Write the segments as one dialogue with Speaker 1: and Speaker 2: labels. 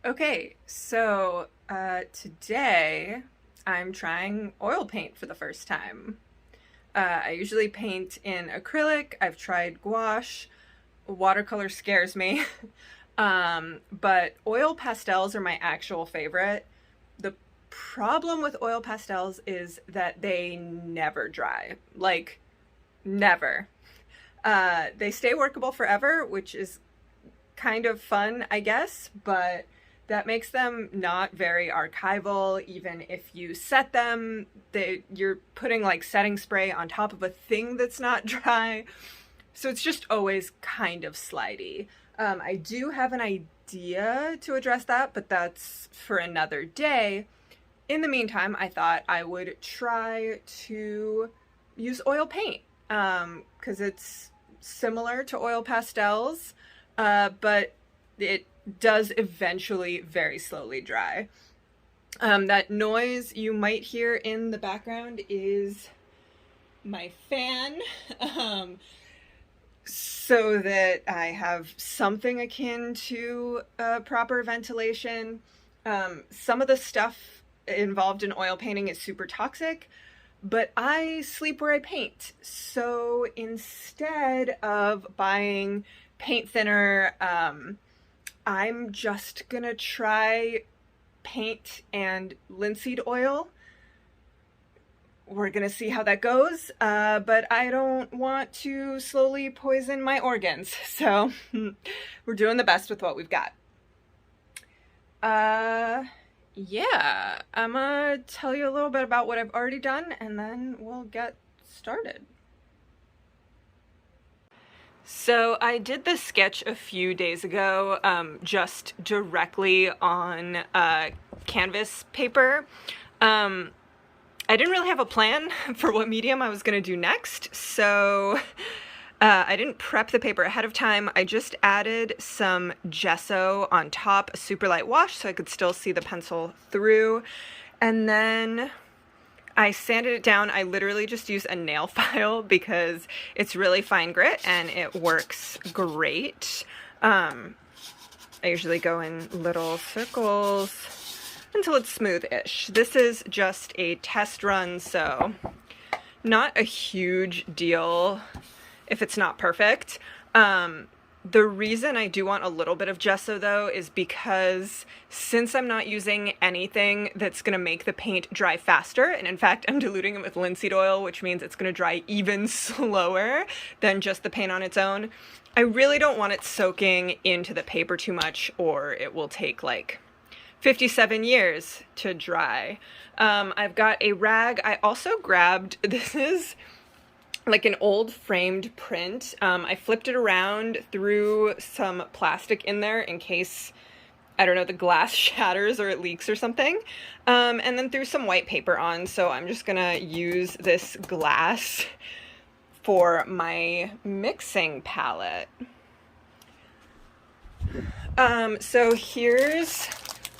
Speaker 1: Okay, so today I'm trying oil paint for the first time. I usually paint in acrylic. I've tried gouache. Watercolor scares me. But oil pastels are my actual favorite. The problem with oil pastels is that they never dry. Like, never. They stay workable forever, which is kind of fun, I guess, but that makes them not very archival. Even if you set them, you're putting like setting spray on top of a thing that's not dry. So it's just always kind of slidey. I do have an idea to address that, but that's for another day. In the meantime, I thought I would try to use oil paint because it's similar to oil pastels, but it does eventually very slowly dry. That noise you might hear in the background is my fan, so that I have something akin to proper ventilation. Some of the stuff involved in oil painting is super toxic, but I sleep where I paint. So instead of buying paint thinner, I'm just gonna try paint and linseed oil. We're gonna see how that goes, but I don't want to slowly poison my organs, so we're doing the best with what we've got. Yeah, I'm gonna tell you a little bit about what I've already done, and then we'll get started. So I did this sketch a few days ago, just directly on canvas paper. I didn't really have a plan for what medium I was going to do next, so I didn't prep the paper ahead of time. I just added some gesso on top, a super light wash, so I could still see the pencil through, and then I sanded it down. I literally just use a nail file because it's really fine grit and it works great. I usually go in little circles until it's smooth-ish. This is just a test run, so not a huge deal if it's not perfect. The reason I do want a little bit of gesso, though, is because since I'm not using anything that's going to make the paint dry faster, and in fact I'm diluting it with linseed oil, which means it's going to dry even slower than just the paint on its own, I really don't want it soaking into the paper too much, or it will take like 57 years to dry. I've got a rag. I also grabbed, this is like an old framed print. I flipped it around, threw some plastic in there in case, I don't know, the glass shatters or it leaks or something, and then threw some white paper on. So I'm just gonna use this glass for my mixing palette. So here's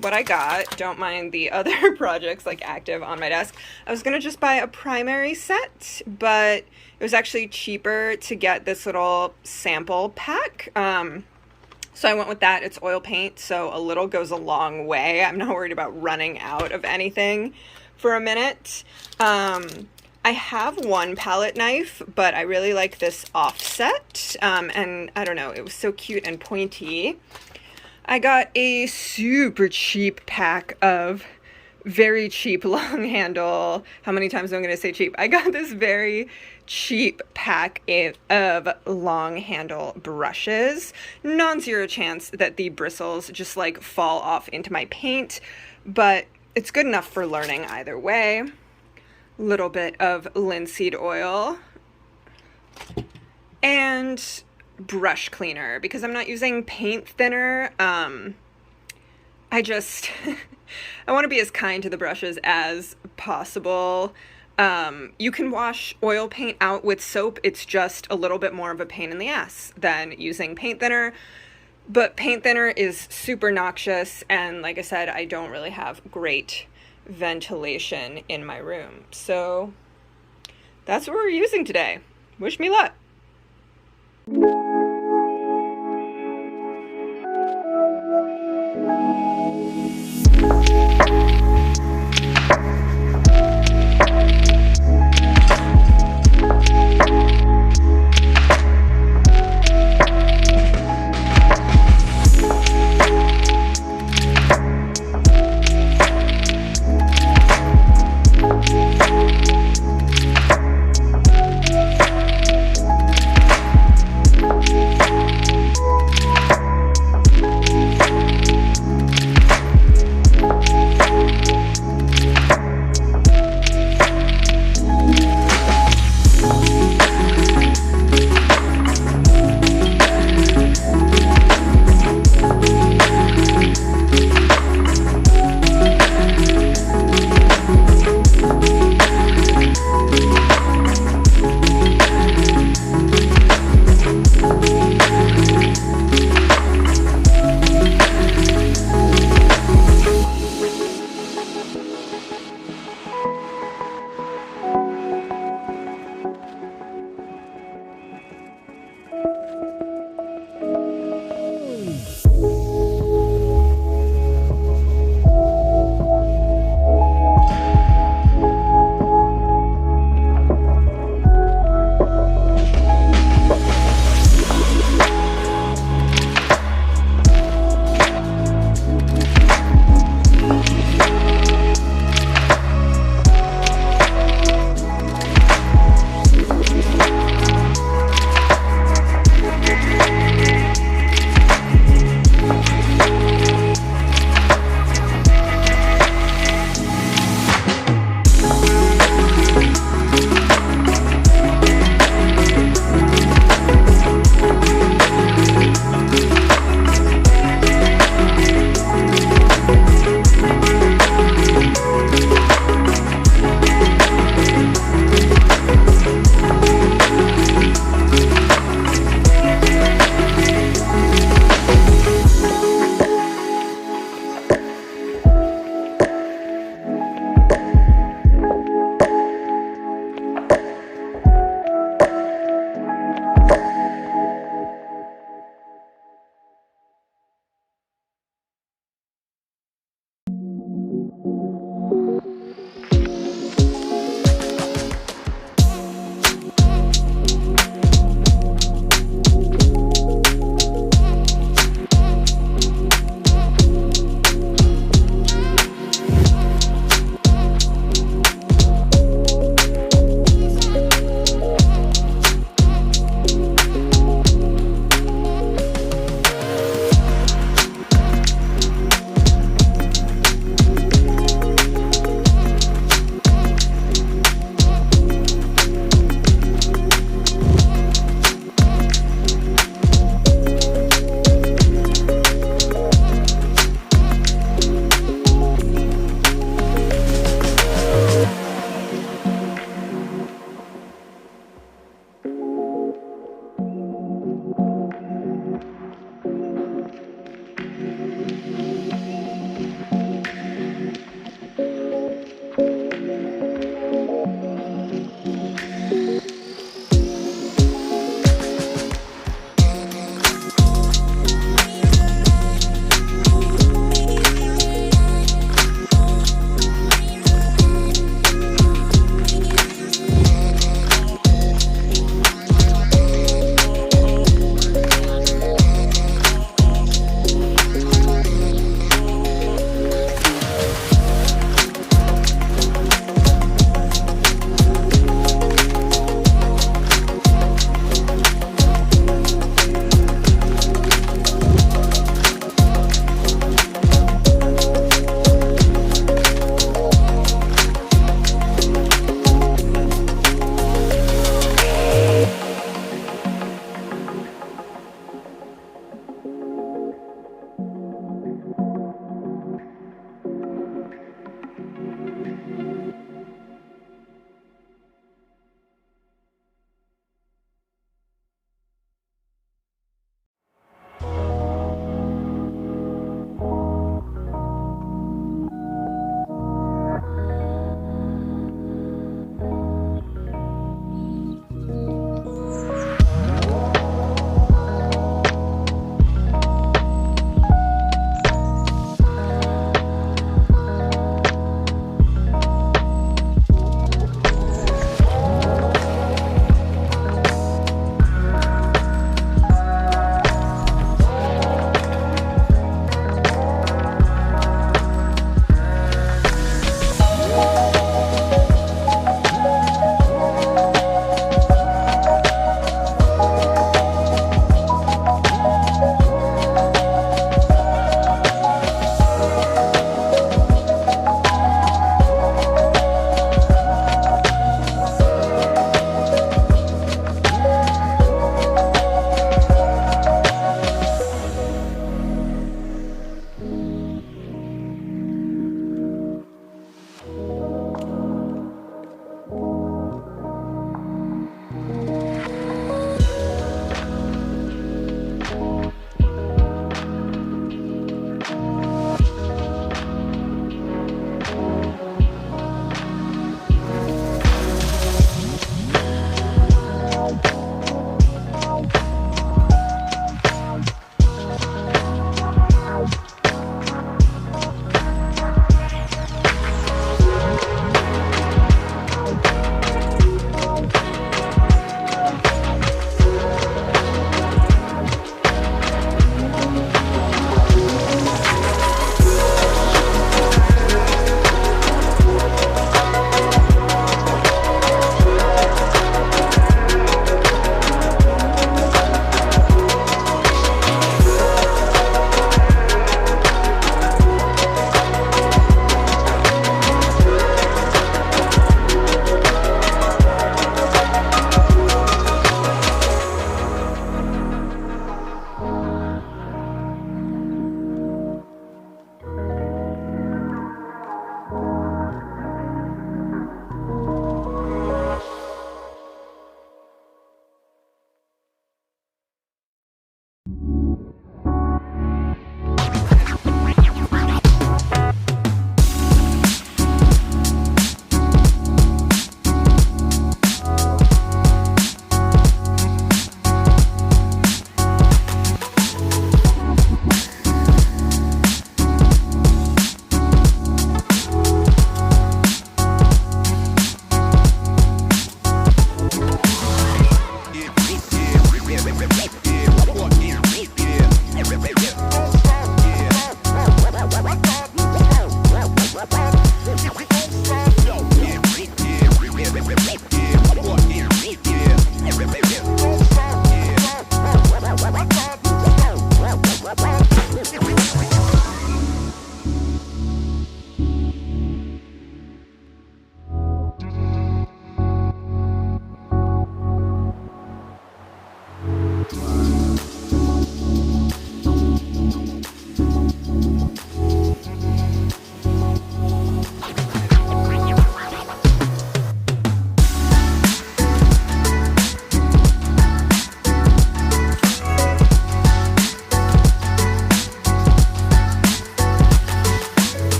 Speaker 1: what I got. Don't mind the other projects like active on my desk. I was gonna just buy a primary set, but it was actually cheaper to get this little sample pack. So I went with that. It's oil paint, so a little goes a long way. I'm not worried about running out of anything for a minute. I have one palette knife, but I really like this offset, and I don't know, it was so cute and pointy. I got a super cheap pack of very cheap long handle. How many times am I going to say cheap? I got this very cheap pack of long handle brushes. Non-zero chance that the bristles just like fall off into my paint, but it's good enough for learning either way. Little bit of linseed oil and brush cleaner because I'm not using paint thinner. I just I want to be as kind to the brushes as possible. You can wash oil paint out with soap. It's just a little bit more of a pain in the ass than using paint thinner, but paint thinner is super noxious, and like I said, I don't really have great ventilation in my room, so that's what we're using today. Wish me luck.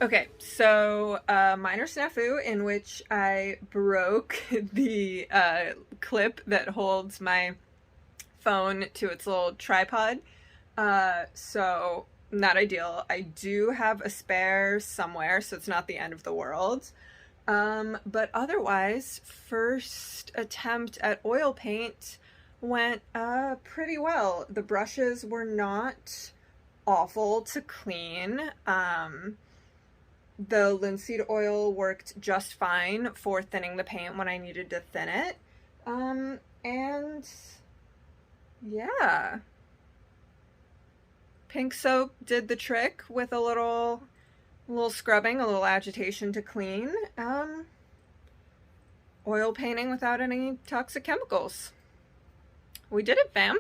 Speaker 1: Okay, so minor snafu in which I broke the clip that holds my phone to its little tripod. So not ideal. I do have a spare somewhere, so it's not the end of the world. But otherwise, first attempt at oil paint went pretty well. The brushes were not awful to clean. The linseed oil worked just fine for thinning the paint when I needed to thin it. And yeah. Pink soap did the trick with a little scrubbing, a little agitation to clean. Oil painting without any toxic chemicals. We did it, fam.